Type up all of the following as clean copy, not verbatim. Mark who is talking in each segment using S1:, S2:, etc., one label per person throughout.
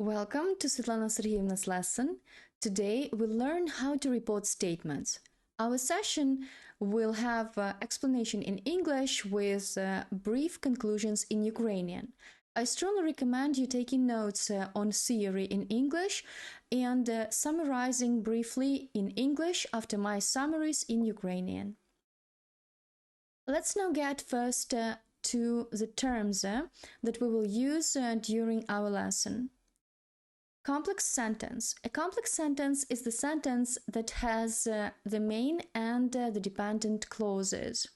S1: Welcome to Svetlana Sergeyevna's lesson. Today we'll learn how to report statements. Our session will have explanation in English with brief conclusions in Ukrainian. I strongly recommend you taking notes on theory in English and summarizing briefly in English after my summaries in Ukrainian. Let's now get first to the terms that we will use during our lesson. Complex sentence. A complex sentence is the sentence that has the main and the dependent clauses.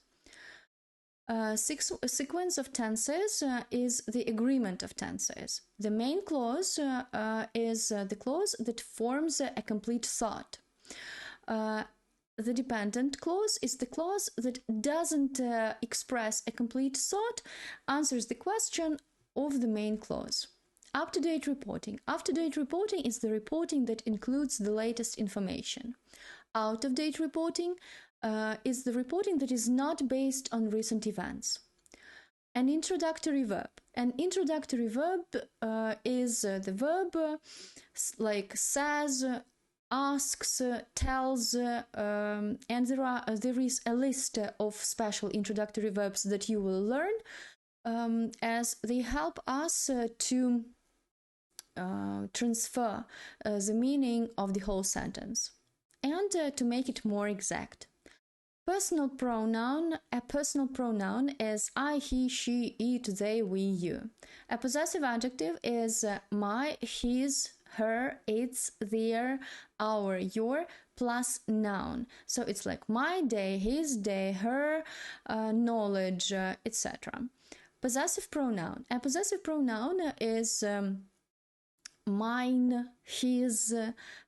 S1: A sequence of tenses is the agreement of tenses. The main clause is the clause that forms a complete thought. The dependent clause is the clause that doesn't express a complete thought, answers the question of the main clause. Up-to-date reporting. Up-to-date reporting is the reporting that includes the latest information. Out-of-date reporting is the reporting that is not based on recent events. An introductory verb. An introductory verb is the verb like says, asks, tells, and there is a list of special introductory verbs that you will learn as they help us to transfer the meaning of the whole sentence and to make it more exact. Personal pronoun. A personal pronoun is I, he, she, it, they, we, you. A possessive adjective is my, his, her, its, their, our, your, plus noun. So it's like my day, his day, her knowledge, etc. Possessive pronoun. A possessive pronoun is mine, his,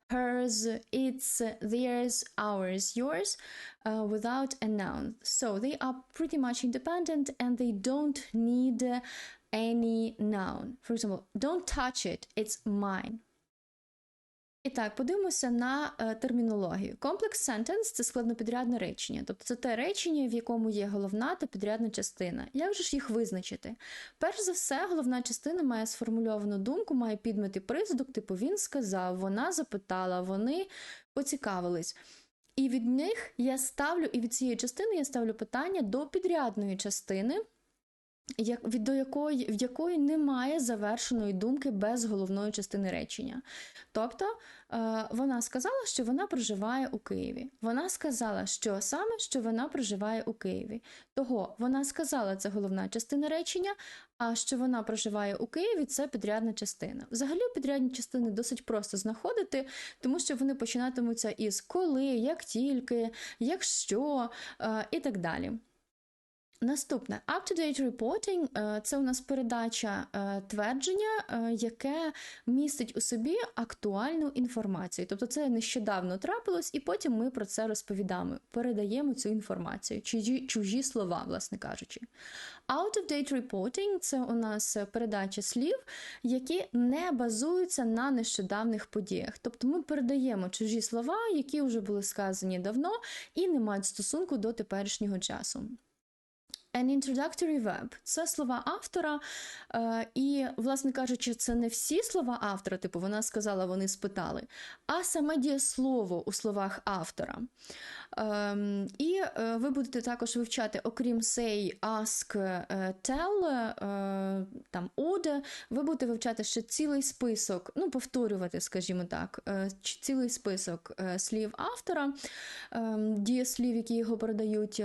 S1: hers, its, theirs, ours, yours, without a noun. So they are pretty much independent and they don't need any noun. For example, don't touch it, it's mine. І так, подивимося на термінологію. Комплекс sentence – це складнопідрядне речення. Тобто це те речення, в якому є головна та підрядна частина. Як же ж їх визначити? Перш за все, головна частина має сформульовану думку, має підмет і призвідок, типу він сказав, вона запитала, вони поцікавились. І від них я ставлю, і від цієї частини я ставлю питання до підрядної частини, в якої немає завершеної думки без головної частини речення. Тобто, вона сказала, що вона проживає у Києві. Вона сказала, що саме, що вона проживає у Києві. Того, вона сказала, це головна частина речення, а що вона проживає у Києві – це підрядна частина. Взагалі, підрядні частини досить просто знаходити, тому що вони починатимуться із коли, як тільки, якщо і так далі. Наступне. Up-to-date reporting – це у нас передача твердження, яке містить у собі актуальну інформацію. Тобто це нещодавно трапилось, і потім ми про це розповідаємо, передаємо цю інформацію, чужі слова, власне кажучи. Out-of-date reporting – це у нас передача слів, які не базуються на нещодавних подіях. Тобто ми передаємо чужі слова, які вже були сказані давно і не мають стосунку до теперішнього часу. An introductory verb – це слова автора, і, власне кажучи, це не всі слова автора, типу вона сказала, вони спитали, а саме дієслово у словах автора. І ви будете також вивчати, окрім say, ask, tell, там, order, ви будете вивчати ще цілий список, повторювати, скажімо так, цілий список слів автора, дієслів, які його передають,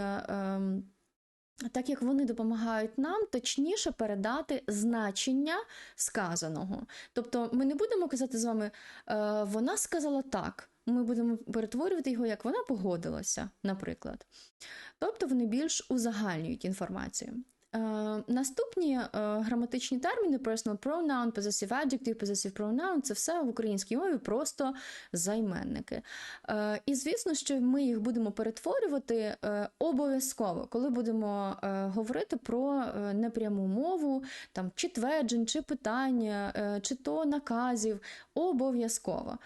S1: так як вони допомагають нам точніше передати значення сказаного. Тобто ми не будемо казати з вами «вона сказала так», ми будемо перетворювати його, як «вона погодилася», наприклад. Тобто вони більш узагальнюють інформацію. Наступні граматичні терміни personal pronoun, possessive adjective, possessive pronoun – це все в українській мові просто займенники. І звісно, що ми їх будемо перетворювати обов'язково, коли будемо говорити про непряму мову, там, чи тверджень, чи питання, чи то наказів, обов'язково.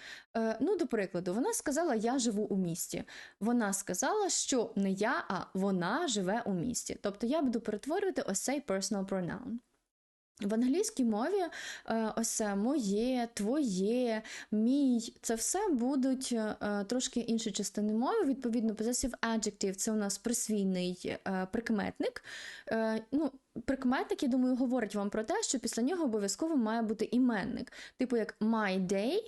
S1: До прикладу, вона сказала «я живу у місті». Вона сказала, що не я, а вона живе у місті. Тобто я буду перетворювати ось цей personal pronoun. В англійській мові ось це моє, твоє, мій, це все будуть трошки інші частини мови. Відповідно, possessive adjective – це у нас присвійний прикметник. Прикметник, я думаю, говорить вам про те, що після нього обов'язково має бути іменник. Типу як my day,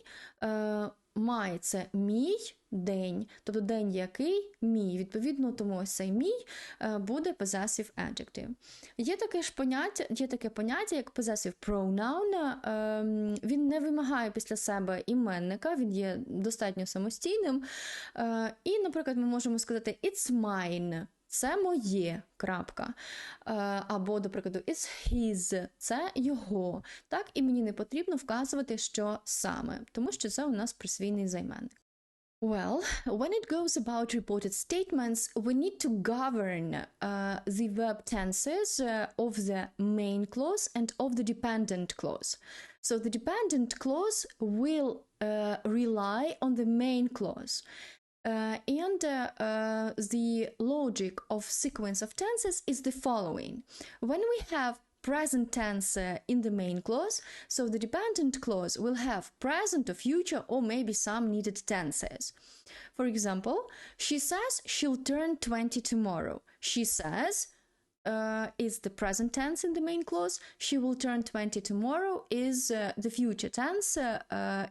S1: my – це мій день, тобто день який мій. Відповідно, тому ось цей мій буде possessive adjective. Є таке поняття, як possessive pronoun. Він не вимагає після себе іменника, він є достатньо самостійним. І, наприклад, ми можемо сказати it's mine. Це моє, крапка. Або, до прикладу, it's his, це його. Так, і мені не потрібно вказувати, що саме, тому що це у нас присвійний займенник. Well, when it goes about reported statements, we need to govern the verb tenses of the main clause and of the dependent clause. So the dependent clause will rely on the main clause. The logic of sequence of tenses is the following. When we have present tense in the main clause, so the dependent clause will have present or future or maybe some needed tenses. For example, she says she'll turn 20 tomorrow. She says is the present tense in the main clause. She will turn 20 tomorrow is the future tense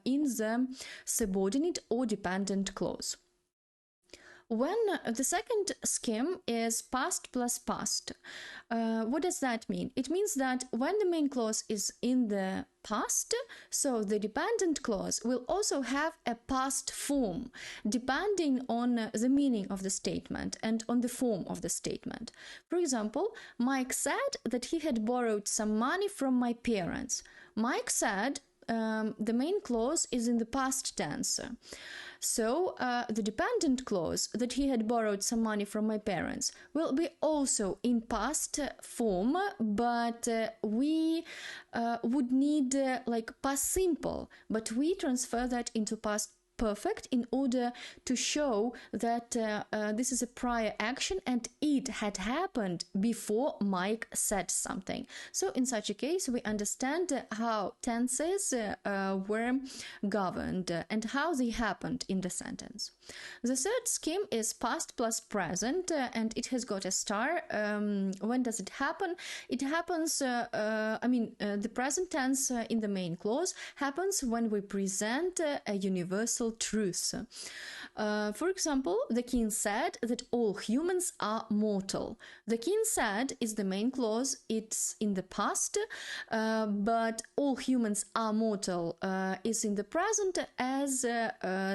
S1: in the subordinate or dependent clause. When the second scheme is past plus past, what does that mean? It means that when the main clause is in the past, so the dependent clause will also have a past form, depending on the meaning of the statement and on the form of the statement. For example, Mike said that he had borrowed some money from my parents. Mike said the main clause is in the past tense. So the dependent clause that he had borrowed some money from my parents will be also in past form, but we would need like past simple, but we transfer that into past perfect in order to show that this is a prior action and it had happened before Mike said something. So in such a case, we understand how tenses were governed and how they happened in the sentence. The third scheme is past plus present, and it has got a star. When does it happen? It happens, the present tense in the main clause happens when we present a universal truth. For example, the king said that all humans are mortal. The king said is the main clause, it's in the past, but all humans are mortal is in the present as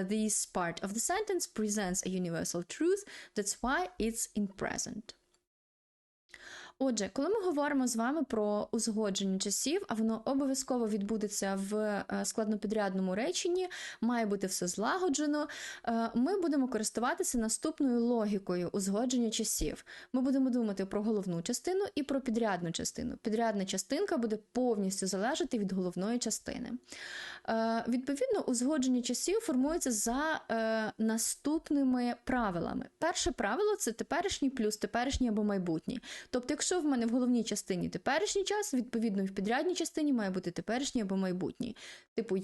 S1: this part of the sentence presents a universal truth, that's why it's in present. Отже, коли ми говоримо з вами про узгодження часів, а воно обов'язково відбудеться в складнопідрядному реченні, має бути все злагоджено, ми будемо користуватися наступною логікою узгодження часів. Ми будемо думати про головну частину і про підрядну частину. Підрядна частинка буде повністю залежати від головної частини. Відповідно, узгодження часів формується за наступними правилами. Перше правило – це теперішній плюс теперішній або майбутній. Тобто, якщо в мене в головній частині теперішній час, відповідно, в підрядній частині має бути теперішній або майбутній. Типу,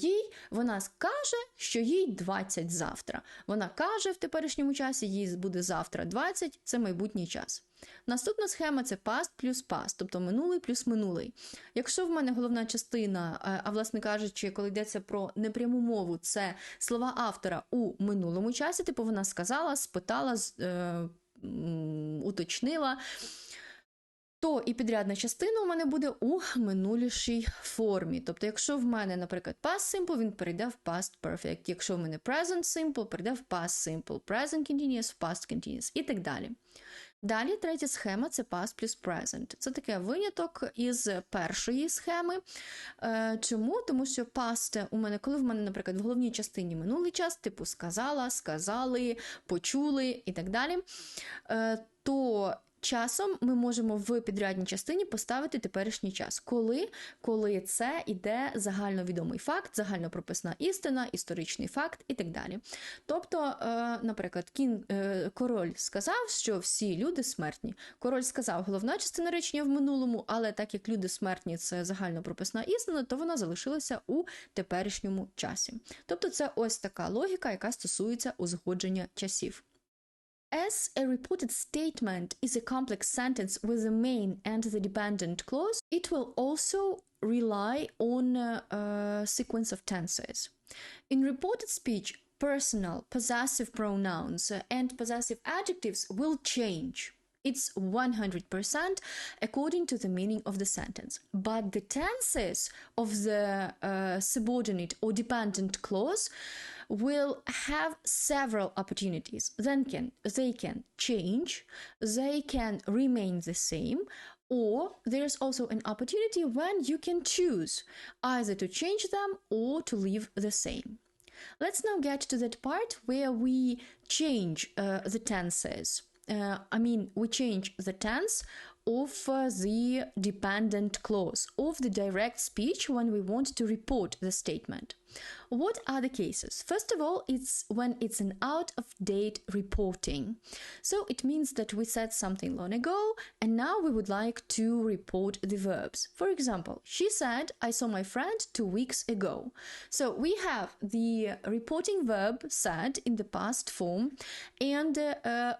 S1: вона каже, що їй 20 завтра. Вона каже в теперішньому часі, їй буде завтра 20, це майбутній час. Наступна схема – це past плюс past, тобто минулий плюс минулий. Якщо в мене головна частина, а власне кажучи, коли йдеться про непряму мову, це слова автора у минулому часі, типу вона сказала, спитала, уточнила, то і підрядна частина у мене буде у минулішій формі. Тобто, якщо в мене, наприклад, past simple, він перейде в past perfect. Якщо в мене present simple, перейде в past simple. Present continuous, в past continuous і так далі. Далі третя схема – це past плюс present. Це таке виняток із першої схеми. Чому? Тому що past у мене, коли в мене, наприклад, в головній частині минулий час, типу сказала, сказали, почули і так далі, то часом ми можемо в підрядній частині поставити теперішній час. Коли це іде загальновідомий факт, загальнопрописна істина, історичний факт і так далі. Тобто, наприклад, король сказав, що всі люди смертні. Король сказав головна частина речення в минулому, але так як люди смертні – це загальнопрописна істина, то вона залишилася у теперішньому часі. Тобто це ось така логіка, яка стосується узгодження часів. As a reported statement is a complex sentence with the main and the dependent clause, it will also rely on a sequence of tenses. In reported speech, personal, possessive pronouns and possessive adjectives will change. It's 100% according to the meaning of the sentence. But the tenses of the subordinate or dependent clause will have several opportunities. They can change, they can remain the same, or there's also an opportunity when you can choose either to change them or to leave the same. Let's now get to that part where we change the tenses. We change the tense of the dependent clause of the direct speech when we want to report the statement. What are the cases? First of all, it's when it's an out-of-date reporting. So it means that we said something long ago and now we would like to report the verbs. For example, she said, I saw my friend 2 weeks ago. So we have the reporting verb said in the past form, and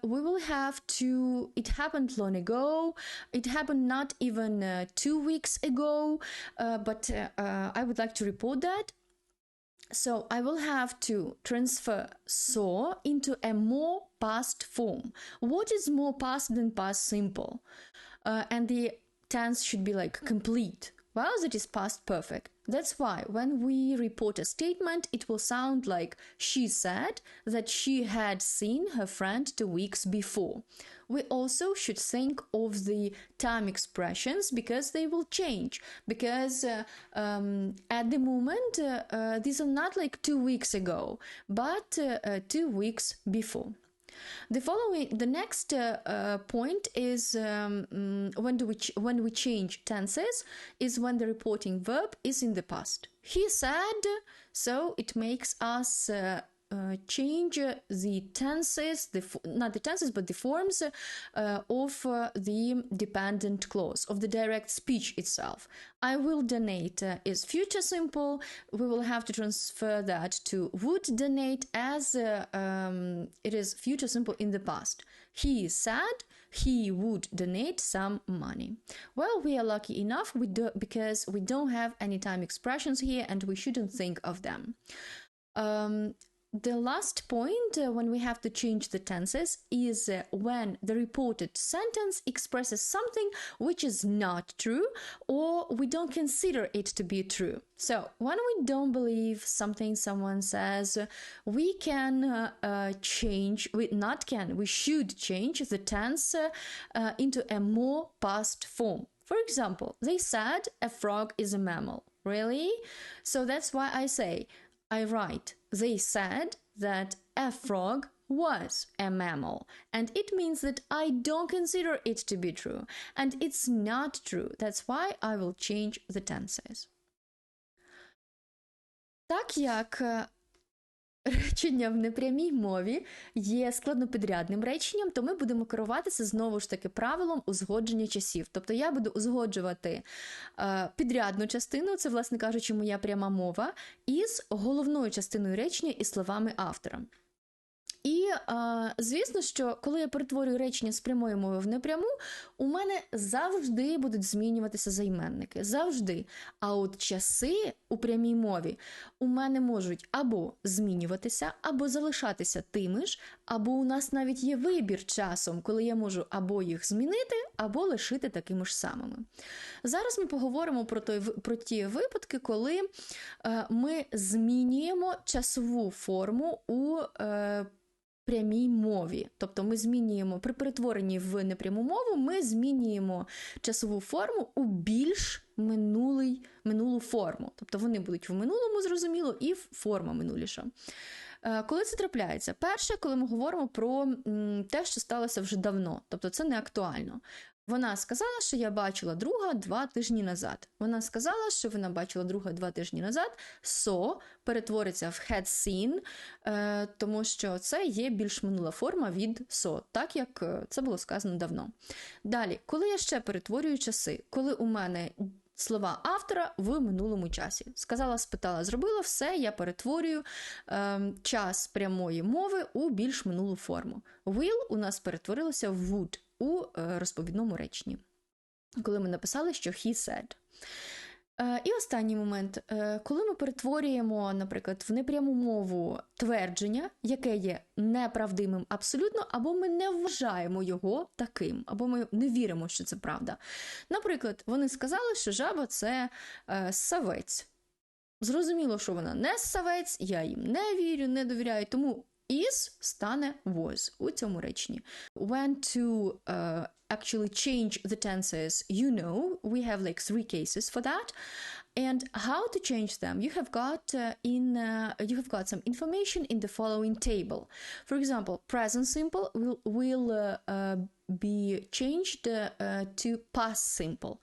S1: we will have to, it happened long ago, it happened not even 2 weeks ago, but I would like to report that. So I will have to transfer saw into a more past form. What is more past than past simple? And the tense should be like complete. Well, that is past perfect. That's why when we report a statement, it will sound like she said that she had seen her friend 2 weeks before. We also should think of the time expressions because they will change. Because at the moment, these are not like 2 weeks ago, but 2 weeks before. The next point is when we change tenses is when the reporting verb is in the past. He said, so it makes us change the tenses, not the tenses, but the forms of the dependent clause, of the direct speech itself. I will donate is future simple. We will have to transfer that to would donate as it is future simple in the past. He said he would donate some money. Well, we are lucky enough because we don't have any time expressions here and we shouldn't think of them. The last point when we have to change the tenses is when the reported sentence expresses something which is not true or we don't consider it to be true. So when we don't believe something someone says, we can we should change the tense into a more past form. For example, they said a frog is a mammal. Really? So that's why I say, I write, they said that a frog was a mammal. And it means that I don't consider it to be true. And it's not true. That's why I will change the tenses. Так як речення в непрямій мові є складнопідрядним реченням, то ми будемо керуватися знову ж таки правилом узгодження часів. Тобто я буду узгоджувати підрядну частину, це, власне кажучи, моя пряма мова, із головною частиною речення і словами автора. І, звісно, що коли я перетворюю речення з прямої мови в непряму, у мене завжди будуть змінюватися займенники. Завжди. А от часи у прямій мові у мене можуть або змінюватися, або залишатися тими ж, або у нас навіть є вибір часом, коли я можу або їх змінити, або лишити такими ж самими. Зараз ми поговоримо про ті випадки, коли ми змінюємо часову форму у прямій мові. Тобто ми змінюємо, при перетворенні в непряму мову, ми змінюємо часову форму у більш минулу форму. Тобто вони будуть в минулому, зрозуміло, і форма минуліша. Коли це трапляється? Перше, коли ми говоримо про те, що сталося вже давно, тобто це не актуально. Вона сказала, що я бачила друга 2 тижні назад. Вона сказала, що вона бачила друга 2 тижні назад. So перетвориться в had seen, тому що це є більш минула форма від so, так як це було сказано давно. Далі, коли я ще перетворюю часи, коли у мене слова автора в минулому часі. Сказала, спитала, зробила, все, я перетворюю час прямої мови у більш минулу форму. Will у нас перетворилося в would у розповідному реченні, коли ми написали, що he said. І останній момент. Коли ми перетворюємо, наприклад, в непряму мову твердження, яке є неправдимим абсолютно, або ми не вважаємо його таким, або ми не віримо, що це правда. Наприклад, вони сказали, що жаба – це савець. Зрозуміло, що вона не савець, я їм не вірю, не довіряю, тому is стане was у цьому реченні. When to actually change the tenses, you know, we have like 3 cases for that. And how to change them? You have got some information in the following table. For example, present simple will be changed to past simple.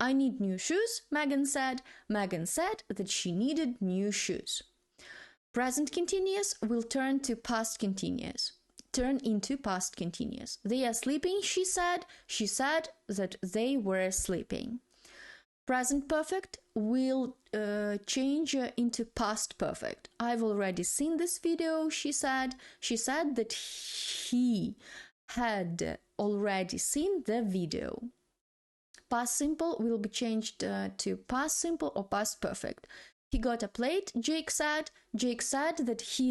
S1: I need new shoes, Megan said. Megan said that she needed new shoes. Present continuous will turn to past continuous. Turn into past continuous. They are sleeping, she said. She said that they were sleeping. Present perfect will change into past perfect. I've already seen this video, she said. She said that he had already seen the video. Past simple will be changed to past simple or past perfect. He got a plate, Jake said. Jake said that he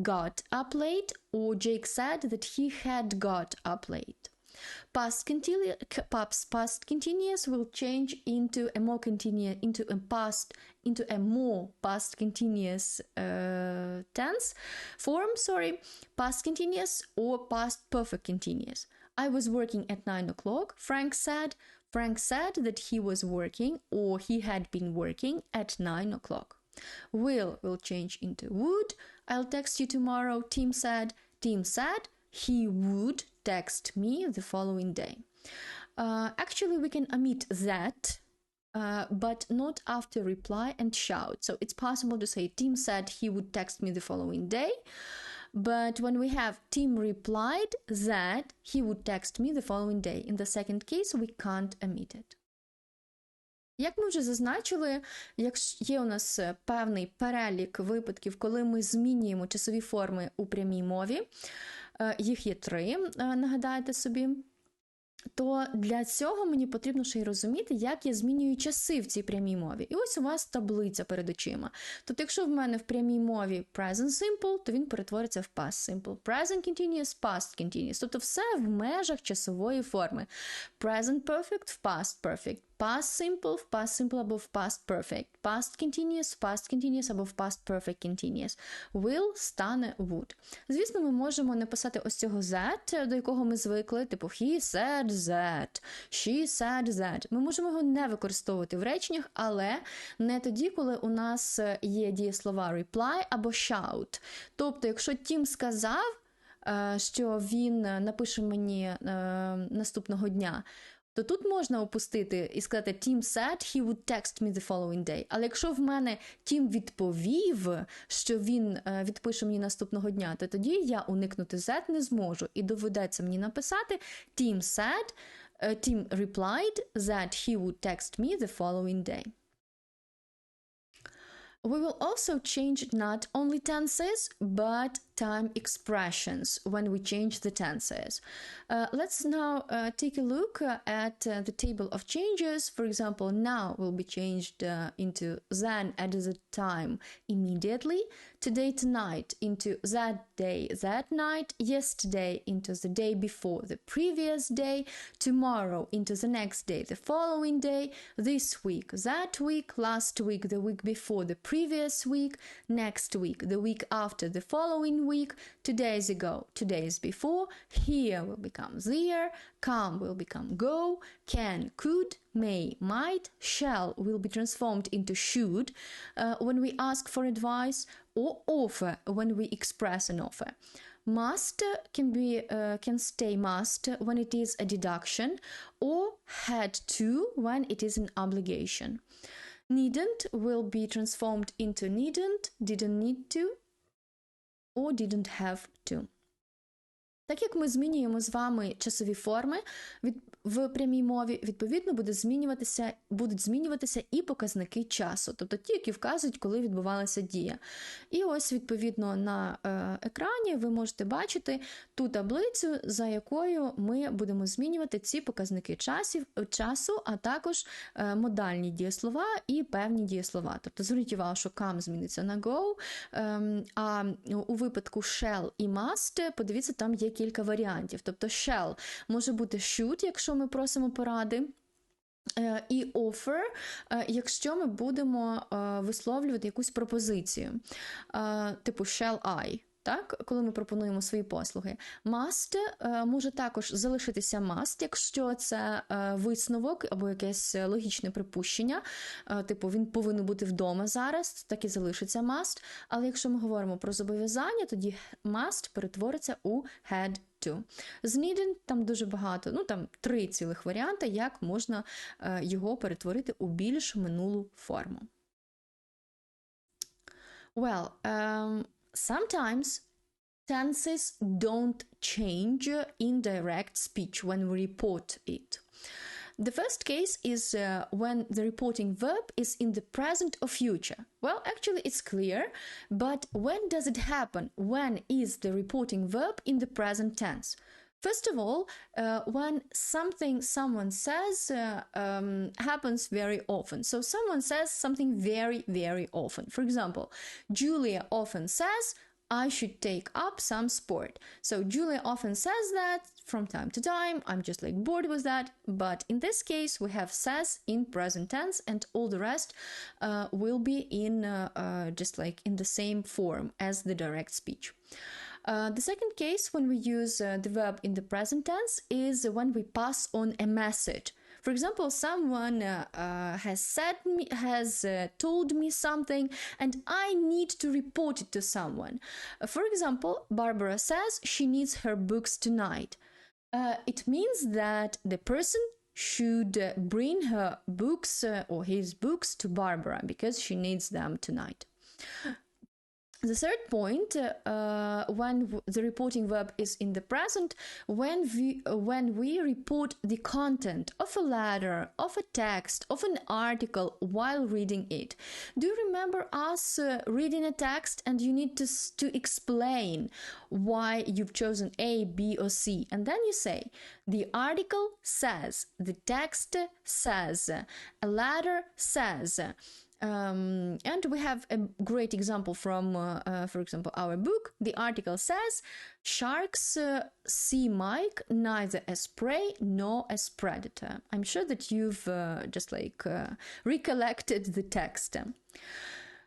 S1: got a plate, or Jake said that he had got a plate. Past continuous will change into a more past continuous tense form, past continuous or past perfect continuous. I was working at 9 o'clock, Frank said. Frank said that he was working, or he had been working, at 9 o'clock. Will change into would. I'll text you tomorrow, Tim said. Tim said he would text me the following day. Actually, we can omit that, but not after reply and shout. So it's possible to say Tim said he would text me the following day. But when we have Tim replied that he would text me the following day, in the second case, we can't omit it. Як ми вже зазначили, є у нас певний перелік випадків, коли ми змінюємо часові форми у прямій мові. Їх є 3, нагадайте собі. То для цього мені потрібно ще й розуміти, як я змінюю часи в цій прямій мові. І ось у вас таблиця перед очима. Тобто, якщо в мене в прямій мові present simple, то він перетвориться в past simple. Present continuous, past continuous. Тобто все в межах часової форми. Present perfect в past perfect. Past simple в past simple або в past perfect. Past continuous або в past perfect continuous. Will стане would. Звісно, ми можемо написати ось цього that, до якого ми звикли, типу he said that, she said that. Ми можемо його не використовувати в реченнях, але не тоді, коли у нас є дієслова reply або shout. Тобто, якщо Тім сказав, що він напише мені наступного дня, то тут можна опустити і сказати Tim said he would text me the following day. Але якщо в мене Тім відповів, що він відпише мені наступного дня, то тоді я уникнути that не зможу. І доведеться мені написати Tim replied that he would text me the following day. We will also change not only tenses, but time expressions when we change the tenses. Let's now take a look at the table of changes. For example, now will be changed into then at the time immediately, today, tonight into that day, that night, yesterday into the day before the previous day, tomorrow into the next day, the following day, this week, that week, last week, the week before, the previous week, next week, the week after, the following week, 2 days ago, 2 days before, here will become there, come will become go, can, could, may, might, shall will be transformed into should when we ask for advice, or offer when we express an offer. Must can stay must when it is a deduction, or had to when it is an obligation. Needn't will be transformed into needn't, didn't need to, or didn't have to. Так як ми змінюємо з вами часові форми в прямій мові, відповідно будуть змінюватися і показники часу, тобто ті, які вказують, коли відбувалася дія. І ось, відповідно, на екрані ви можете бачити ту таблицю, за якою ми будемо змінювати ці показники часу, а також модальні дієслова і певні дієслова. Тобто зверніть увагу, що come зміниться на go, а у випадку shall і must, подивіться, там є кілька варіантів. Тобто shall може бути should, якщо ми просимо поради, і offer, якщо ми будемо висловлювати якусь пропозицію. Типу shall I. Так, коли ми пропонуємо свої послуги. Must може також залишитися must, якщо це висновок або якесь логічне припущення, типу він повинен бути вдома зараз, так і залишиться must, але якщо ми говоримо про зобов'язання, тоді must перетвориться у had to. З needn't там дуже багато, там 3 цілих варіанти, як можна його перетворити у більш минулу форму. Well, sometimes tenses don't change in direct speech when we report it. The first case is when the reporting verb is in the present or future. Well, actually it's clear, but when does it happen? When is the reporting verb in the present tense? First of all, when something someone says happens very often. So someone says something very, very often. For example, Julia often says, I should take up some sport. So Julia often says that from time to time. I'm just like bored with that. But in this case, we have says in present tense, and all the rest will be in just like in the same form as the direct speech. The second case when we use the verb in the present tense is when we pass on a message. For example, someone has told me something and I need to report it to someone. For example, Barbara says she needs her books tonight. It means that the person should bring her books or his books to Barbara because she needs them tonight. The third point, when the reporting verb is in the present, when we report the content of a letter, of a text, of an article while reading it. Do you remember us reading a text and you need to explain why you've chosen A, B, or C? And then you say, the article says, the text says, a letter says. And we have a great example from, for example, our book. The article says, sharks see Mike neither as prey nor as predator. I'm sure that you've just like recollected the text.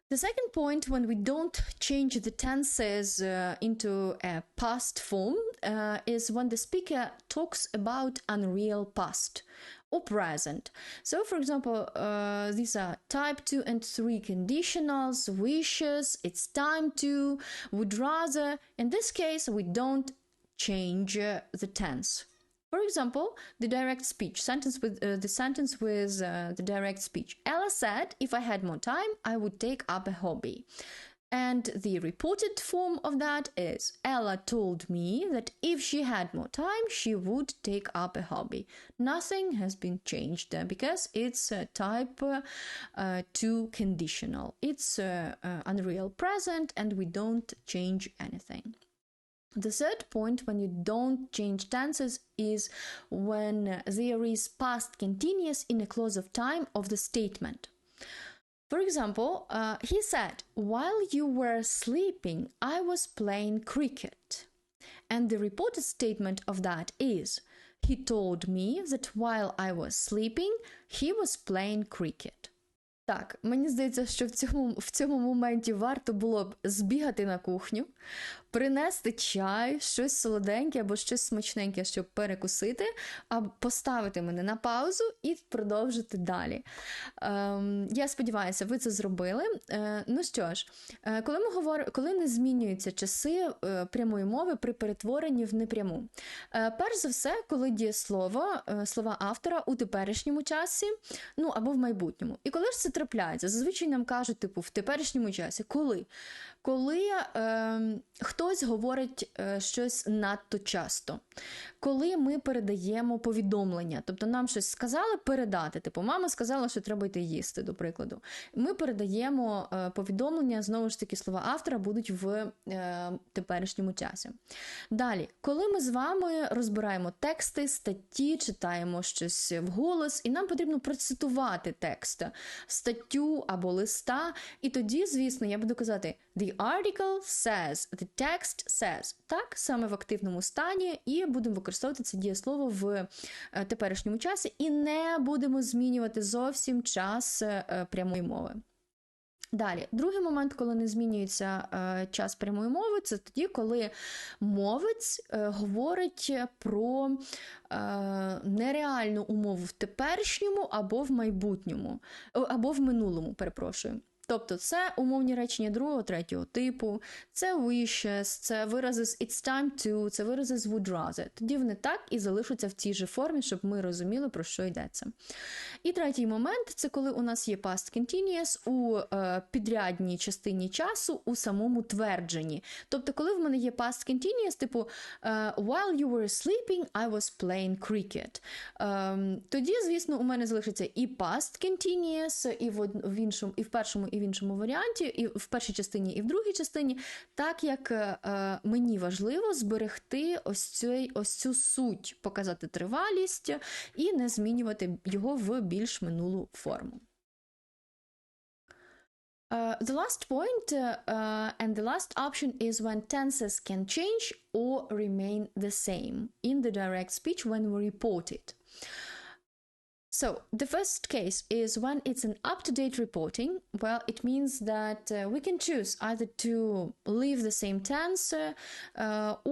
S1: The second point, when we don't change the tenses into a past form, is when the speaker talks about unreal past or present. So, for example, these are type 2 and 3 conditionals, wishes, it's time to, would rather. In this case, we don't change the tense. For example, the direct speech, the sentence with the direct speech. Ella said, if I had more time, I would take up a hobby. And the reported form of that is, Ella told me that if she had more time, she would take up a hobby. Nothing has been changed because it's type 2 conditional. It's unreal present and we don't change anything. The third point, when you don't change tenses, is when there is past continuous in a clause of time of the statement. For example, he said, while you were sleeping, I was playing cricket. And the reported statement of that is, he told me that while I was sleeping, he was playing cricket. Так, мені здається, що в цьому моменті варто було б збігати на кухню, принести чай, щось солоденьке або щось смачненьке, щоб перекусити, а поставити мене на паузу і продовжити далі. Я сподіваюся, ви це зробили. Ну що ж, коли не змінюються часи прямої мови при перетворенні в непряму. Перш за все, коли дієслово, слова автора у теперішньому часі, ну або в майбутньому. І коли ж це трапляється? Зазвичай нам кажуть, типу, в теперішньому часі. Коли? Коли хтось говорить щось надто часто. Коли ми передаємо повідомлення, тобто нам щось сказали передати, типу мама сказала, що треба йти їсти, до прикладу. Ми передаємо повідомлення, знову ж таки слова автора будуть в теперішньому часі. Далі, коли ми з вами розбираємо тексти, статті, читаємо щось вголос, і нам потрібно процитувати текст, статтю або листа, і тоді, звісно, я буду казати the article says, the text says. Так, саме в активному стані, і будемо використовувати це дієслово в теперішньому часі, і не будемо змінювати зовсім час прямої мови. Далі, другий момент, коли не змінюється час прямої мови, це тоді, коли мовець говорить про нереальну умову в теперішньому або в майбутньому, або в минулому, перепрошую. Тобто це умовні речення другого, третього типу, це wishes, це вирази з it's time to, це вирази з would rather. Тоді вони так і залишаться в тій же формі, щоб ми розуміли, про що йдеться. І третій момент – це коли у нас є past continuous у підрядній частині часу у самому твердженні. Тобто, коли в мене є past continuous, типу while you were sleeping, I was playing cricket. Тоді, звісно, у мене залишиться і past continuous, і в першому, і в іншому варіанті, і в першій частині, і в другій частині, так як мені важливо зберегти ось цю суть, показати тривалість і не змінювати його в більш минулу форму. The last point and the last option is when tenses can change or remain the same in the direct speech when we report it. So, the first case is when it's an up-to-date reporting. Well, it means that we can choose either to leave the same tense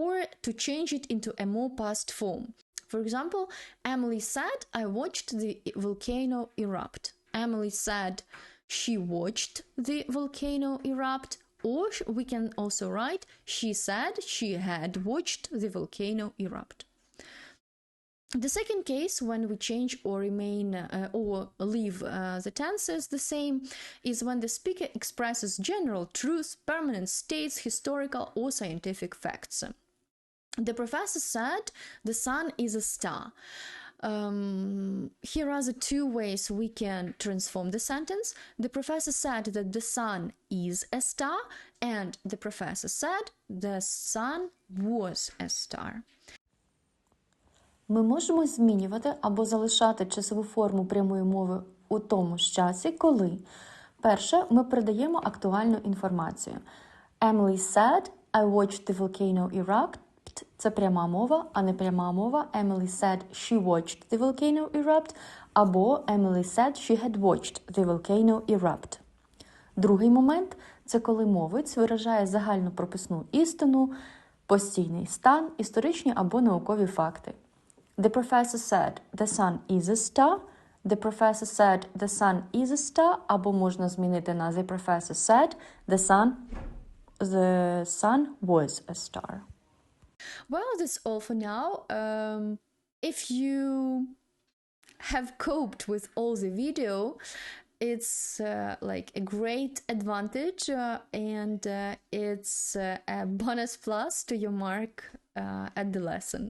S1: or to change it into a more past form. For example, Emily said, I watched the volcano erupt. Emily said, she watched the volcano erupt. Or we can also write, she said she had watched the volcano erupt. The second case, when we change or remain or leave the tenses the same, is when the speaker expresses general truths, permanent states, historical or scientific facts. The professor said the sun is a star. Here are the two ways we can transform the sentence. The professor said that the sun is a star, and the professor said the sun was a star. Ми можемо змінювати або залишати часову форму прямої мови у тому ж часі, коли, перше, ми передаємо актуальну інформацію. Emily said, I watched the volcano erupt. Це пряма мова, а не пряма мова. Emily said, she watched the volcano erupt. Або Emily said, she had watched the volcano erupt. Другий момент – це коли мовець виражає загальну прописну істину, постійний стан, історичні або наукові факти. The professor said, the sun is a star. The professor said, the sun is a star. Або можна змінити на the professor said, the sun was a star. Well, that's all for now. If you have coped with all the video, it's like a great advantage and it's a bonus plus to your mark at the lesson.